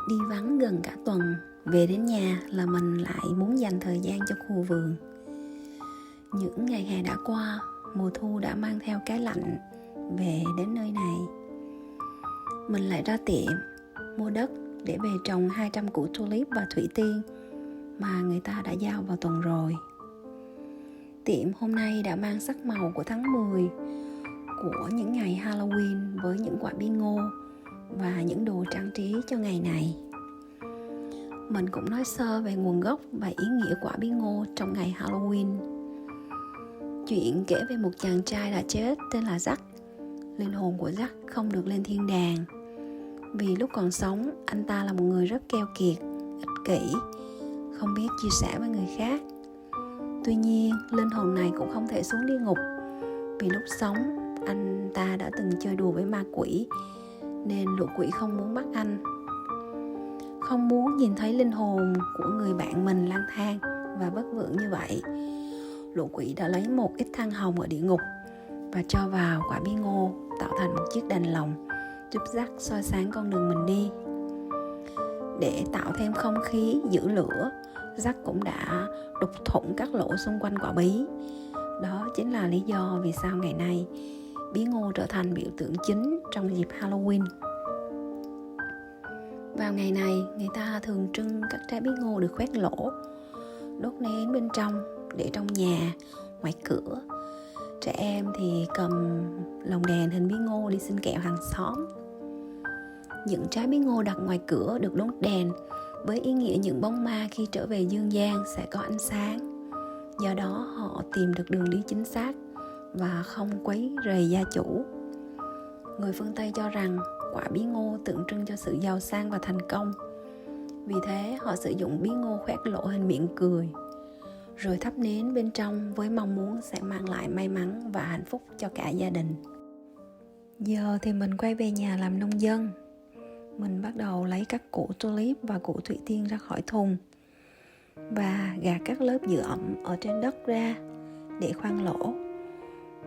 Đi vắng gần cả tuần, về đến nhà là mình lại muốn dành thời gian cho khu vườn. Những ngày hè đã qua, mùa thu đã mang theo cái lạnh về đến nơi này. Mình lại ra tiệm mua đất để về trồng 200 củ tulip và thủy tiên mà người ta đã giao vào tuần rồi. Tiệm hôm nay đã mang sắc màu của tháng 10, của những ngày Halloween với những quả bí ngô và những đồ trang trí cho ngày này. Mình cũng nói sơ về nguồn gốc và ý nghĩa quả bí ngô trong ngày Halloween. Chuyện kể về một chàng trai đã chết tên là Jack. Linh hồn của Jack không được lên thiên đàng vì lúc còn sống anh ta là một người rất keo kiệt, ích kỷ, không biết chia sẻ với người khác. Tuy nhiên, linh hồn này cũng không thể xuống địa ngục vì lúc sống anh ta đã từng chơi đùa với ma quỷ, nên lũ quỷ không muốn bắt anh. Không muốn nhìn thấy linh hồn của người bạn mình lang thang và vất vưởng như vậy, lũ quỷ đã lấy một ít than hồng ở địa ngục và cho vào quả bí ngô tạo thành một chiếc đèn lồng giúp Jack soi sáng con đường mình đi. Để tạo thêm không khí giữ lửa, Jack cũng đã đục thủng các lỗ xung quanh quả bí. Đó chính là lý do vì sao ngày nay bí ngô trở thành biểu tượng chính trong dịp Halloween. Vào ngày này, người ta thường trưng các trái bí ngô được khoét lỗ, đốt nến bên trong để trong nhà, ngoài cửa. Trẻ em thì cầm lồng đèn hình bí ngô đi xin kẹo hàng xóm. Những trái bí ngô đặt ngoài cửa được đốt đèn với ý nghĩa những bóng ma khi trở về dương gian sẽ có ánh sáng. Do đó họ tìm được đường đi chính xác và không quấy rầy gia chủ. Người phương Tây cho rằng quả bí ngô tượng trưng cho sự giàu sang và thành công. Vì thế họ sử dụng bí ngô khoét lỗ hình miệng cười, rồi thắp nến bên trong với mong muốn sẽ mang lại may mắn và hạnh phúc cho cả gia đình. Giờ thì mình quay về nhà làm nông dân. Mình bắt đầu lấy các củ tulip và củ thủy tiên ra khỏi thùng và gạt các lớp giữ ẩm ở trên đất ra để khoan lỗ.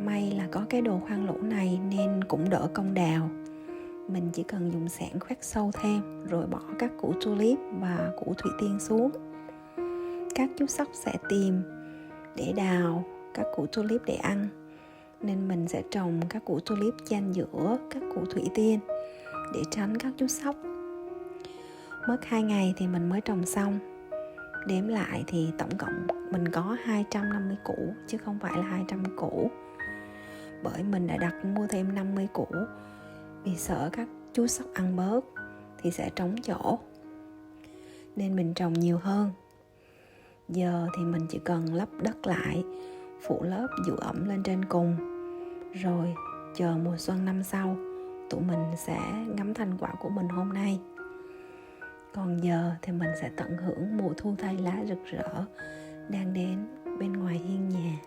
May là có cái đồ khoan lỗ này nên cũng đỡ công đào. Mình chỉ cần dùng xẻng khoét sâu thêm rồi bỏ các củ tulip và củ thủy tiên xuống. Các chú sóc sẽ tìm để đào các củ tulip để ăn, nên mình sẽ trồng các củ tulip chan giữa các củ thủy tiên để tránh các chú sóc. Mất 2 ngày thì mình mới trồng xong. Đếm lại thì tổng cộng mình có 250 củ chứ không phải là 200 củ. Bởi mình đã đặt mua thêm 50 củ vì sợ các chú sóc ăn bớt thì sẽ trống chỗ, nên mình trồng nhiều hơn. Giờ thì mình chỉ cần lấp đất lại, phủ lớp giữ ẩm lên trên cùng, rồi chờ mùa xuân năm sau tụi mình sẽ ngắm thành quả của mình hôm nay. Còn giờ thì mình sẽ tận hưởng mùa thu thay lá rực rỡ đang đến bên ngoài hiên nhà.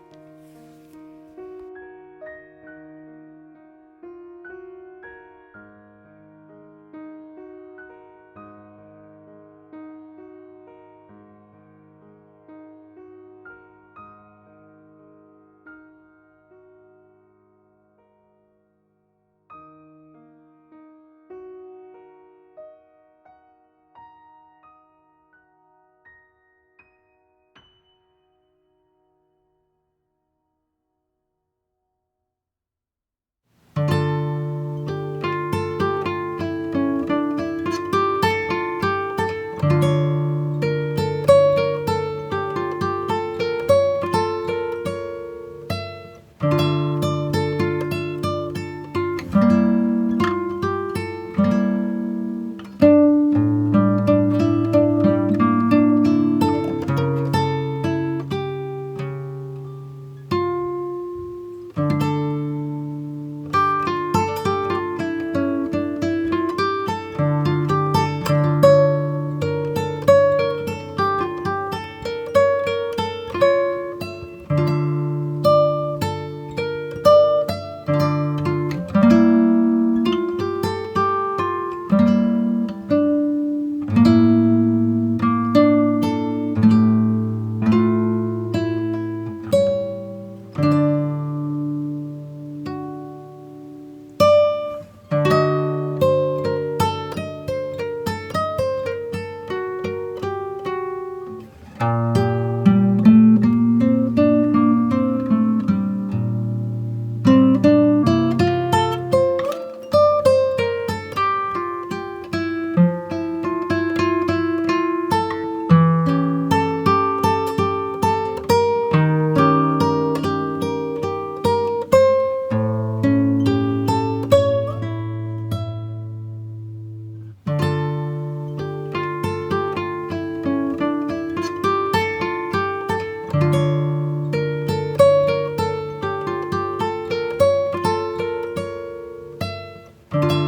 Bye.